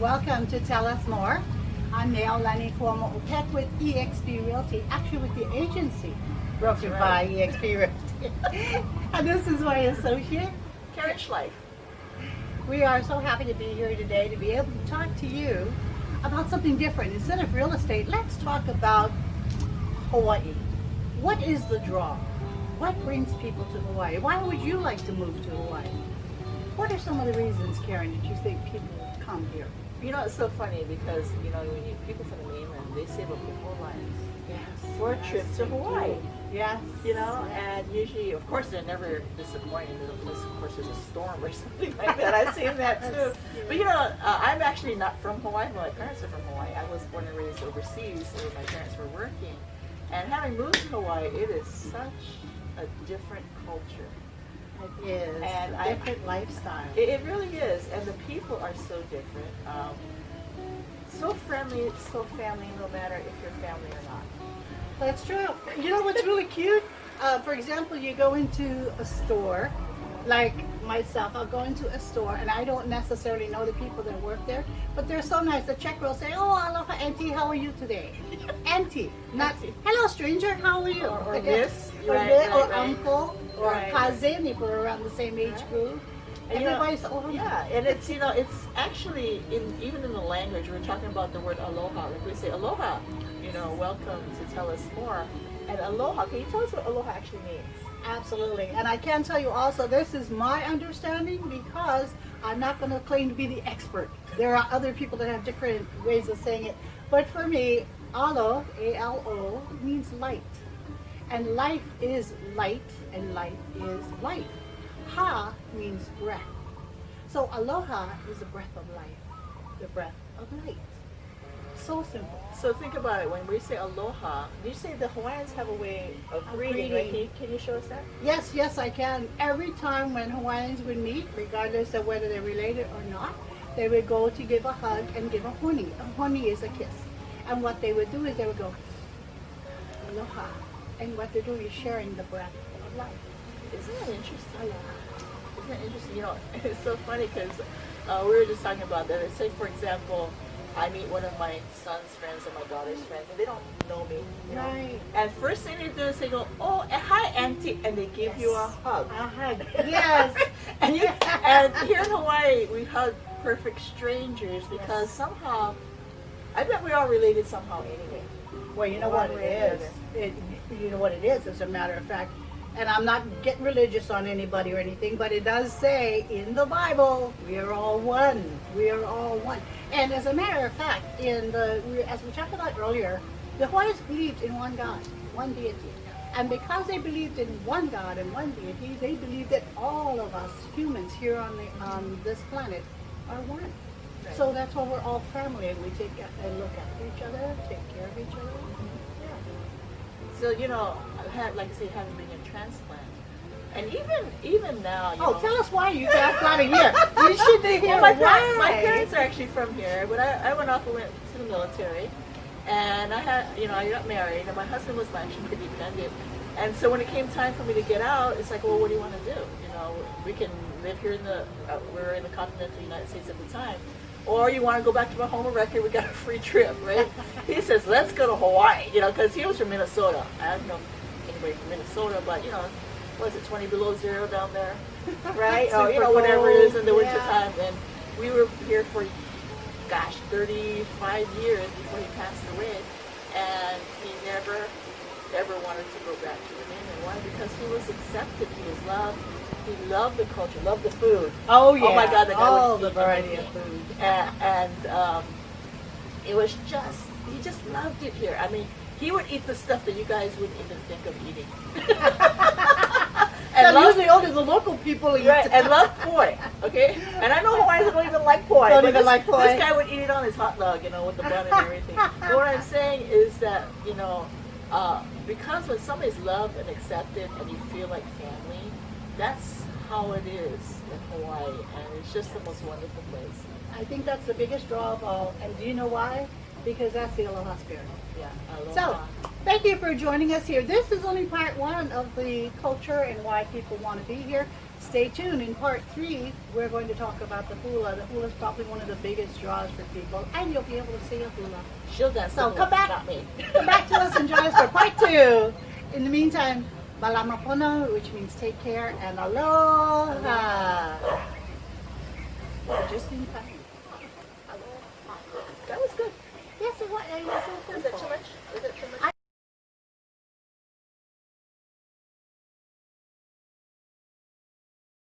welcome to Tell Us More. I'm Neaulani.kuamoo-peck with eXp Realty, actually with the agency brokered by eXp Realty. And this is my associate, Karen.schleif. We are so happy to be here today to be able to talk to you about something different. Instead of real estate, let's talk about Hawaii. What is the draw? What brings people to Hawaii? Why would you like to move to Hawaii? What are some of the reasons, Karen, that you think people come here? You know, it's so funny because, you know, when people from the mainland, they save up their whole lives for a trip to Hawaii. Yes. You know, and usually, of course, they're never disappointed unless, of course, there's a storm or something like that. I've seen that too. But, you know, I'm actually not from Hawaii. My parents are from Hawaii. I was born and raised overseas where my parents were working. And having moved to Hawaii, it is such a different culture. It is. And a different lifestyle. It really is. And the people are so different. So friendly, so family, no matter if you're family or not. That's true. You know what's really cute? For example, you go into a store, like myself, I'll go into a store and I don't necessarily know the people that work there, but they're so nice. The checker will say, "Oh, aloha, auntie, how are you today?" Auntie, not "Hello, stranger, how are you?" Or miss, or uncle, or cousin if we're around the same age group. And everybody's and it's, you know, it's actually even in the language we're talking about the word aloha. Like we say aloha, you know, welcome to Tell Us More. And aloha, can you tell us what aloha actually means? Absolutely. And I can tell you also, this is my understanding because I'm not going to claim to be the expert. There are other people that have different ways of saying it. But for me, alo, A-L-O, means light. And life is light, and light is life. Ha means breath. So aloha is the breath of life, the breath of light. So simple. So think about it. When we say aloha, you say the Hawaiians have a way of greeting, right? Can you show us that? Yes, I can. Every time when Hawaiians would meet, regardless of whether they're related or not, they would go to give a hug and give a honi. A honi is a kiss. And what they would do is they would go, aloha. And what they're doing is sharing the breath of life. Isn't that interesting? Isn't that interesting? You know, it's so funny because we were just talking about that. Say, for example, I meet one of my son's friends and my daughter's friends, and they don't know me. You know? Right. And first thing they do is they go, "Oh, hi, auntie," and they give you a hug. A hug. Yes. and here in Hawaii, we hug perfect strangers because somehow, I bet we're all related somehow anyway. Well, you know what it is. You know what it is, as a matter of fact. And I'm not getting religious on anybody or anything, but it does say in the Bible, we are all one. We are all one. And as a matter of fact, as we talked about earlier, the Hawaiians believed in one God, one deity. And because they believed in one God and one deity, they believed that all of us humans here on this planet are one. Right. So that's why we're all family, and we take and look after each other, take care of each other. So, you know, like I say, having been a transplant, and even now, you know, tell us why you transplanted here. You should be here. Well, my parents are actually from here, but I went off and went to the military, and I got married, and my husband was actually pretty dependent, and so when it came time for me to get out, it's like, well, what do you want to do? You know, we can live here we're in the continental United States at the time. Or you want to go back to my home of record, we got a free trip, right? He says, let's go to Hawaii, you know, because he was from Minnesota. I don't know anybody from Minnesota, but, you know, was it 20 below zero down there, right? Or, you know, whatever it is in the winter time. And we were here for, 35 years before he passed away. And he never, ever wanted to go back to the mainland. Why? Because he was accepted, he was loved. He loved the culture, loved the food. Oh yeah! Oh my God, the guy all the variety of food. And it was he just loved it here. I mean, he would eat the stuff that you guys wouldn't even think of eating. And usually only the local people eat. Right, and love poi, okay? And I know Hawaiians don't even like poi. This guy would eat it on his hot dog, you know, with the bun and everything. But what I'm saying is that, you know, because when somebody's loved and accepted and you feel like family, that's how it is in Hawaii, and it's just the most wonderful place. I think that's the biggest draw of all, and do you know why? Because that's the aloha spirit. Yeah, aloha. So, Thank you for joining us here. This is only part 1 of the culture and why people want to be here. Stay tuned. In part 3, we're going to talk about the hula. The hula is probably one of the biggest draws for people, and you'll be able to see a hula. She'll dance. So the come hula, back. not me. Come back to us and join us for part 2. In the meantime, balamapono, which means take care, and aloha. Just in time.